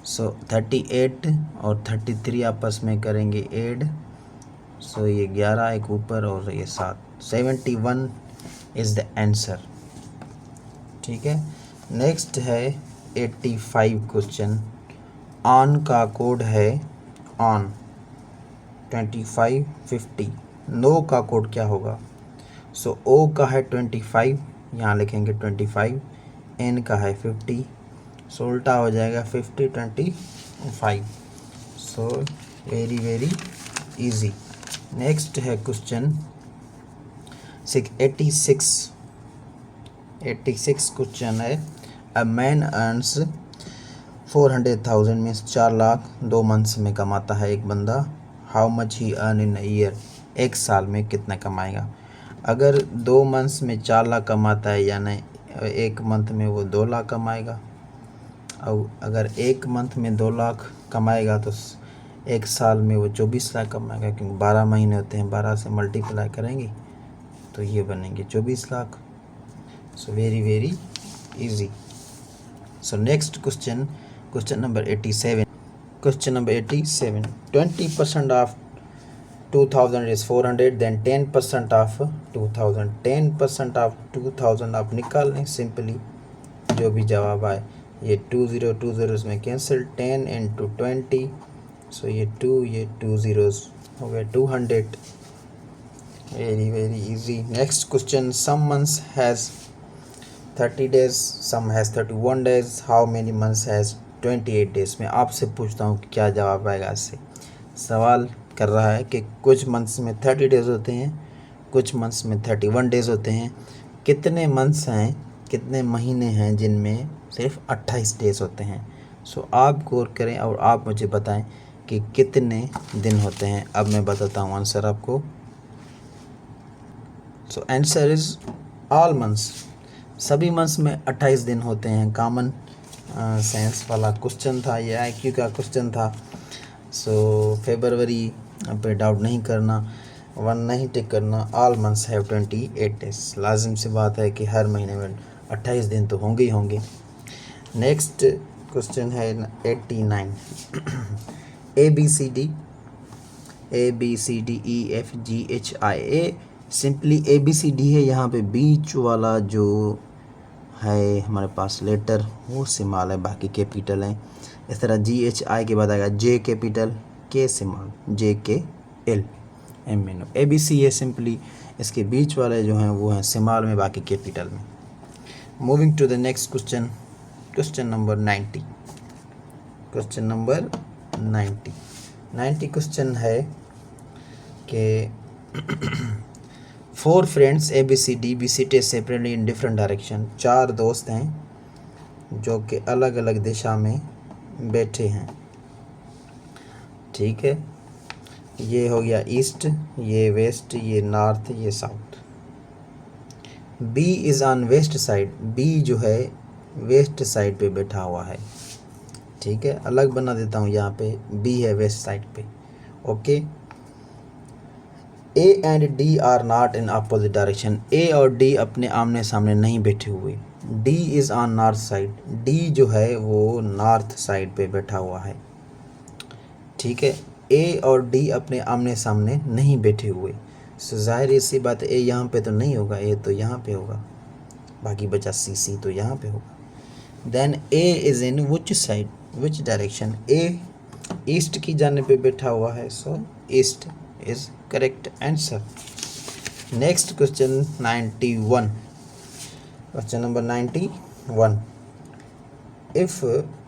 सो 38 और 33 आपस में करेंगे ऐड। सो ये 11 एक ऊपर और ये 7, 71 इज़ द आंसर, ठीक है। नेक्स्ट है 85 क्वेश्चन। ऑन का कोड है ऑन 2550। नो का कोड क्या होगा। सो ओ का है 25, यहाँ लिखेंगे 25। एन का है 50, सो उल्टा हो जाएगा 50 25। So very very easy. Next है क्वेश्चन 86 क्वेश्चन है। A man earns 400,000 means 4 lakh 2 months में कमाता है एक बंदा। How much he earn in a year, एक साल में कितना कमाएगा। अगर 2 मंथ्स में 4 लाख कमाता है यानी एक मंथ में वो 2 लाख कमाएगा। और अगर एक मंथ में 2 लाख कमाएगा तो एक साल में वो 24 लाख कमाएगा, क्योंकि 12 महीने होते हैं, 12 से मल्टीप्लाई करेंगे तो ये बनेंगे 24 lakh. So very very easy. So next question, question number 87। Question number 87, 20% of 2000 is 400, then 10% of 2000, 10% of 2000 आप निकाल लें सिंपली, जो भी जवाब आए। ये 20 इसमें कैंसिल, 10 into 20, सो ये 2 ये 2 zeros हो गए 200। Very very easy. Next question, some months has 30 days, some has 31 days, how many months has 28 days। मैं आपसे पूछता हूँ कि क्या जवाब आएगा इससे। सवाल कर रहा है कि कुछ मंथ्स में 30 डेज़ होते हैं, कुछ मंथ्स में 31 डेज़ होते हैं, कितने मंथ्स हैं, कितने महीने हैं जिनमें सिर्फ 28 डेज़ होते हैं। सो आप गौर करें और आप मुझे बताएं कि कितने दिन होते हैं। अब मैं बताता हूँ आंसर आपको। So answer is all months, सभी मंथ्स में 28 दिन होते हैं। कॉमन सेंस वाला क्वेश्चन था, ये IQ का क्वेश्चन था। सो फरवरी पे डाउट नहीं करना, 1 नहीं टिक करना। ऑल मंथ्स हैव 28 डेज, लाजिम सी बात है कि हर महीने में 28 दिन तो होंगे ही होंगे। नेक्स्ट क्वेश्चन है 89। ABCD EFGHI, सिंपली ABCD है। यहाँ पे बीच वाला जो है हमारे पास लेटर वो स्मॉल है, बाकी कैपिटल हैं। इस तरह GHI के बाद आएगा J capital, K small, JKL MN। ABC है, सिंपली इसके बीच वाले जो हैं वो हैं स्मॉल में, बाकी कैपिटल में। Moving to the next question, question number 90। Question number 90 question है कि 4 friends ABCD visited separately in different direction। 4 दोस्त हैं जो कि अलग अलग दिशा में बैठे हैं, ठीक है। ये हो गया ईस्ट, ये वेस्ट, ये नॉर्थ, ये south. B is on west side, B जो है वेस्ट साइड पे बैठा हुआ है, ठीक है। अलग बना देता हूँ, यहाँ पे B है वेस्ट साइड पे, okay. A and D are not in opposite direction, A और D अपने आमने सामने नहीं बैठे हुए। D is on north side, D जो है वो नॉर्थ साइड पे बैठा हुआ है, ठीक है। A और D अपने आमने सामने नहीं बैठे हुए, सो ज़ाहिर इसी बात है A यहाँ पे तो नहीं होगा, A तो यहाँ पे होगा, बाकी बचा C तो यहाँ पे होगा। Then A is in which side, which direction, A east की जाने पे बैठा हुआ है, so east is correct answer. Next question 91, question number 91। If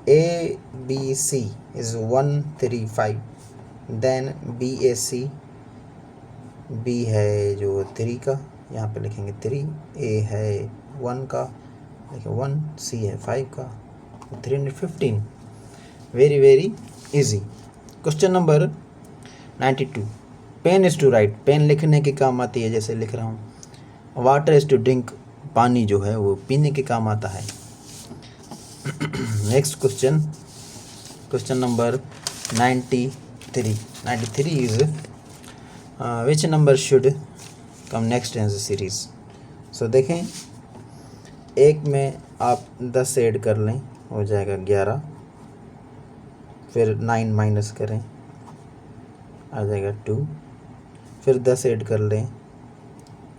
ABC is 135, then BAC, B है जो 3 का, यहाँ पे लिखेंगे 3, A है 1 का, लिखें 1, C है 5 का, 315। Very very easy. Question number 92। Pen is to write, pen लिखने के काम आती है, जैसे लिख रहा हूँ। वाटर इज़ टू ड्रिंक, पानी जो है वो पीने के काम आता है। Next question, question number 93। 93 is which number should come next in the series. So देखें, एक में आप 10 ऐड कर लें, हो जाएगा 11, फिर 9 माइनस करें, आ जाएगा 2, फिर 10 ऐड कर लें,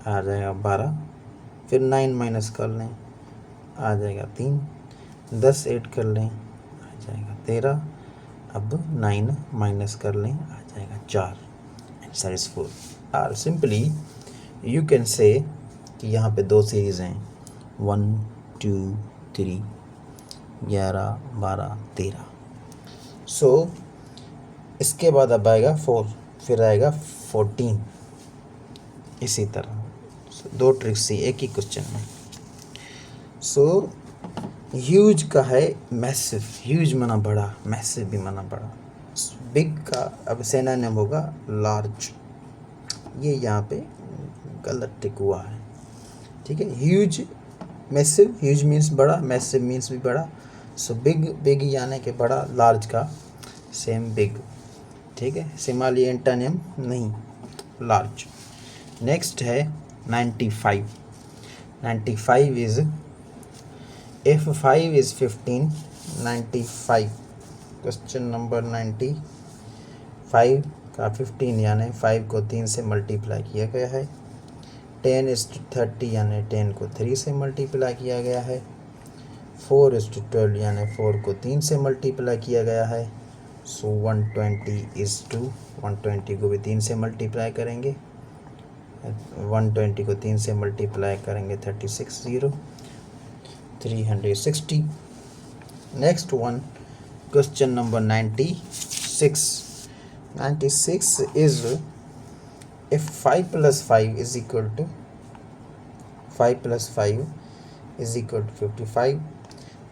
आ जाएगा 12, फिर 9 माइनस कर लें, आ जाएगा 3, 10 ऐड कर लें, आ जाएगा 13, अब 9 माइनस कर लें, आ जाएगा 4। Answer is 4। और सिंपली यू कैन से कि यहाँ पे 2 सीरीज़ हैं, 1 2 3, 11 12 13। सो इसके बाद अब आएगा 4, फिर आएगा 14, इसी तरह 2 ट्रिक्स थी एक ही क्वेश्चन में। सो ह्यूज का है मैसिव, ह्यूज माना बड़ा, मैसिव भी माना बड़ा। बिग का अब सिनोनिम होगा लार्ज, ये यहाँ पे गलत टिक हुआ है, ठीक है। ह्यूज मैसिव, ह्यूज मीन्स बड़ा, मैसिव मीन्स भी बड़ा। सो बिग, बिग यानी कि बड़ा, लार्ज का सेम बिग, ठीक है। सिमाली एंटोनिम नहीं, लार्ज। नेक्स्ट है 95। 95 is if 5 is 15, 95। Question number 95, का 15 यानी 5 को 3 से मल्टीप्लाई किया गया है। 10:30 यानी 10 को 3 से मल्टीप्लाई किया गया है। 4:12 यानी 4 को 3 से मल्टीप्लाई किया गया है। सो 120 को भी 3 से मल्टीप्लाई करेंगे। 120 को 3 से मल्टीप्लाई करेंगे 360। Next one, question number 96 is if 5 plus 5 is equal to 55,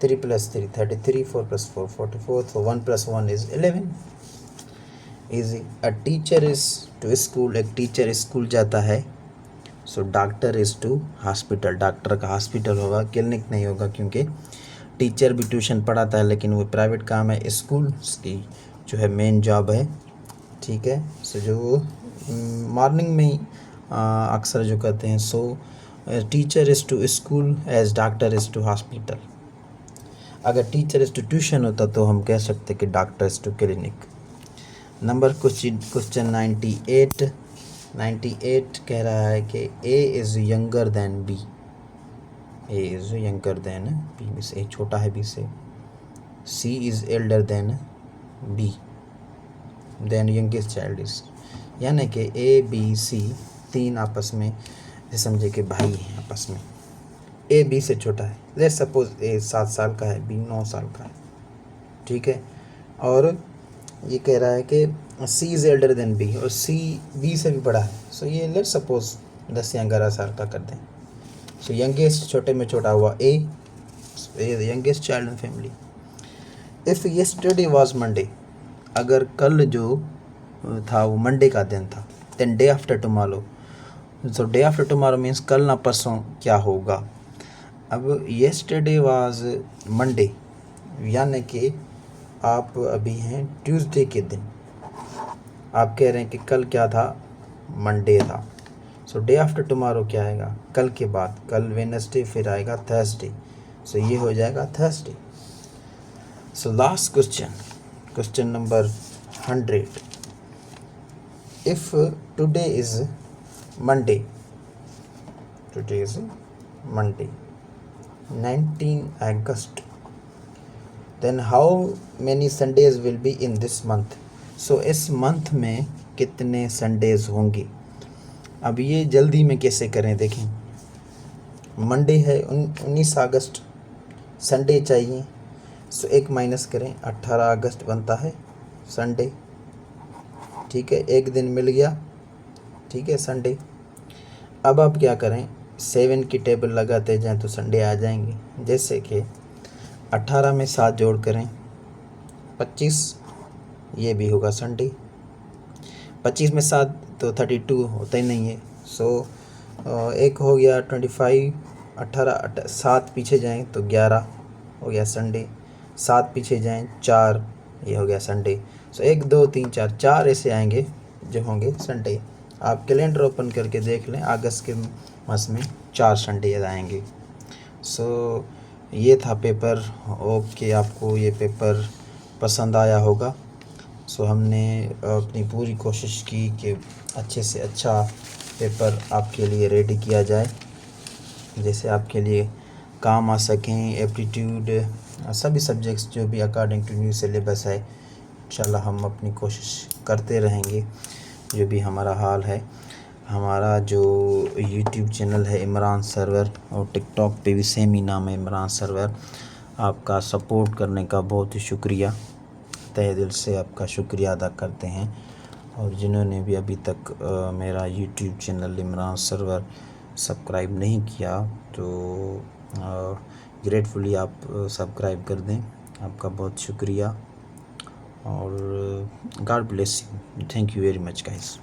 3 plus 3 33, 4 plus 4 44, so 1 plus 1 is 11. Easy. A teacher is to school, एक टीचर स्कूल जाता है। So doctor is to hospital, doctor का hospital होगा, clinic नहीं होगा, क्योंकि teacher भी tuition पढ़ाता है लेकिन वो प्राइवेट काम है, स्कूल की जो है मेन जॉब है। ठीक है, सो जो मॉर्निंग में ही अक्सर जो कहते हैं, so teacher is to school as doctor is to hospital. अगर टीचर इज़ टू ट्यूशन होता तो हम कह सकते कि doctor is to clinic. Number question 98 कह रहा है कि A is younger than B, A is younger than B, से ए छोटा है बी से। C is elder than B, then youngest child is, यानी कि ए बी सी तीन आपस में समझे कि भाई हैं आपस में। ए बी से छोटा है, लेट्स सपोज ए 7 साल का है, बी 9 साल का है। ठीक है, और ये कह रहा है कि सी इज़ एल्डर देन बी, और सी बी से भी बड़ा है। सो ये लेट्स सपोज 10 या 11 साल का कर दें। सो यंगेस्ट छोटे में छोटा हुआ A, youngest child in family. If yesterday was Monday, अगर कल जो था वो मंडे का दिन था, then day after tomorrow, so day after tomorrow means कल ना परसों क्या होगा। अब येस्टरडे वाज मंडे, यानी कि आप अभी हैं ट्यूसडे के दिन, आप कह रहे हैं कि कल क्या था, मंडे था। सो डे आफ्टर टुमारो क्या आएगा, कल के बाद, कल वेडनेसडे, फिर आएगा थर्सडे, सो ये हो जाएगा Thursday. So last question number 100, if today is Monday 19 August, then how many Sundays will be in this month. So इस मंथ में कितने संडेज होंगे। अब ये जल्दी में कैसे करें, देखें, मंडे है 19 अगस्त, संडे चाहिए, सो एक माइनस करें, 18 अगस्त बनता है संडे। ठीक है, एक दिन मिल गया, ठीक है, संडे। अब आप क्या करें, 7 की टेबल लगाते जाएं तो संडे आ जाएंगे। जैसे कि 18 में 7 जोड़ करें 25, ये भी होगा संडे। 25 में 7 तो 32 होता ही नहीं है। सो एक हो गया 25, 18 7 पीछे जाएं तो 11 हो गया संडे। 7 पीछे जाएं 4, ये हो गया संडे। सो 1 2 3 4 4 ऐसे आएंगे जो होंगे संडे। आप कैलेंडर ओपन करके देख लें, अगस्त के मास में 4 संडे आएंगे। सो ये था पेपर। ओके, आपको ये पेपर पसंद आया होगा। सो हमने अपनी पूरी कोशिश की कि अच्छे से अच्छा पेपर आपके लिए रेडी किया जाए, जैसे आपके लिए काम आ सकें। एप्टीट्यूड सभी सब्जेक्ट्स जो भी अकॉर्डिंग टू न्यू सिलेबस है, इंशाल्लाह हम अपनी कोशिश करते रहेंगे। जो भी हमारा हाल है, हमारा जो यूट्यूब चैनल है इमरान सर्वर, और टिकटॉक पे भी सेम ही नाम है इमरान सर्वर। आपका सपोर्ट करने का बहुत ही शुक्रिया, तहे दिल से आपका शुक्रिया अदा करते हैं। और जिन्होंने भी अभी तक मेरा YouTube channel Imran server subscribe नहीं किया तो ग्रेटफुली आप सब्सक्राइब कर दें। आपका बहुत शुक्रिया और God bless you. Thank you very much guys.